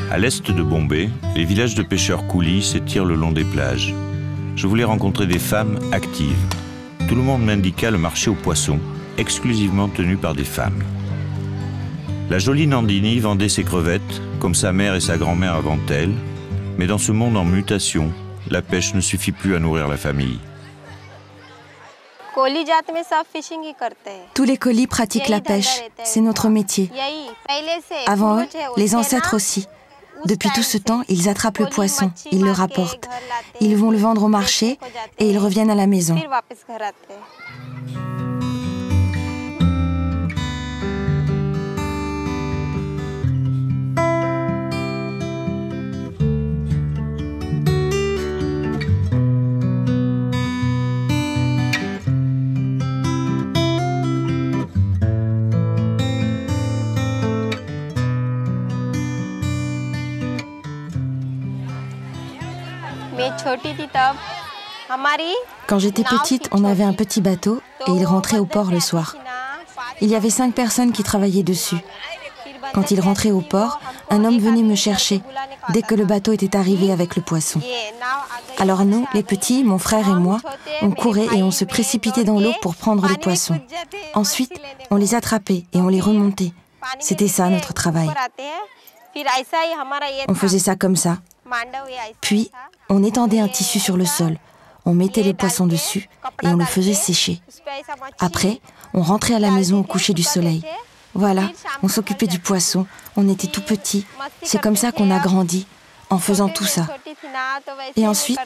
À l'est de Bombay, les villages de pêcheurs coulis s'étirent le long des plages. Je voulais rencontrer des femmes actives. Tout le monde m'indiqua le marché aux poissons, exclusivement tenu par des femmes. La jolie Nandini vendait ses crevettes, comme sa mère et sa grand-mère avant elle, mais dans ce monde en mutation, la pêche ne suffit plus à nourrir la famille. Tous les colis pratiquent la pêche, c'est notre métier. Avant eux, les ancêtres aussi. Depuis tout ce temps, ils attrapent le poisson, ils le rapportent. Ils vont le vendre au marché et ils reviennent à la maison. Quand j'étais petite, on avait un petit bateau et il rentrait au port le soir. Il y avait 5 personnes qui travaillaient dessus. Quand il rentrait au port, un homme venait me chercher dès que le bateau était arrivé avec le poisson. Alors nous, les petits, mon frère et moi, on courait et on se précipitait dans l'eau pour prendre les poissons. Ensuite, on les attrapait et on les remontait. C'était ça notre travail. On faisait ça comme ça. Puis, on étendait un tissu sur le sol. On mettait les poissons dessus et on le faisait sécher. Après, on rentrait à la maison au coucher du soleil. Voilà, on s'occupait du poisson. On était tout petits. C'est comme ça qu'on a grandi, en faisant tout ça. Et ensuite,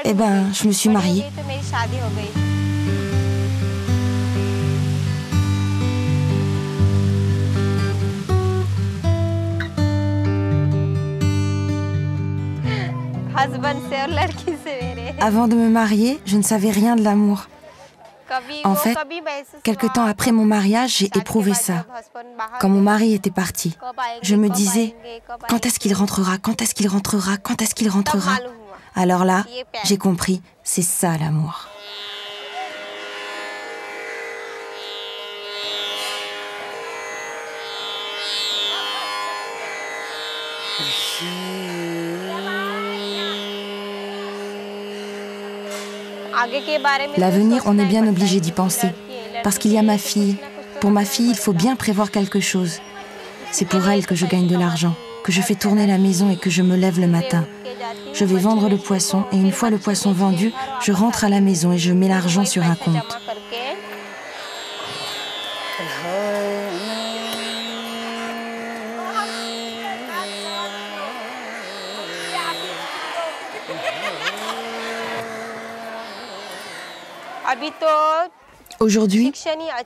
je me suis mariée. Avant de me marier, je ne savais rien de l'amour. En fait, quelque temps après mon mariage, j'ai éprouvé ça. Quand mon mari était parti, je me disais, quand est-ce qu'il rentrera, quand est-ce qu'il rentrera, quand est-ce qu'il rentrera? Alors là, j'ai compris, c'est ça l'amour. L'avenir, on est bien obligé d'y penser. Parce qu'il y a ma fille. Pour ma fille, il faut bien prévoir quelque chose. C'est pour elle que je gagne de l'argent, que je fais tourner la maison et que je me lève le matin. Je vais vendre le poisson et une fois le poisson vendu, je rentre à la maison et je mets l'argent sur un compte. Aujourd'hui,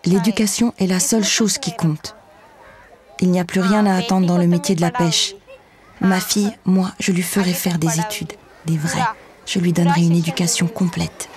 l'éducation est la seule chose qui compte. Il n'y a plus rien à attendre dans le métier de la pêche. Ma fille, moi, je lui ferai faire des études, des vraies. Je lui donnerai une éducation complète.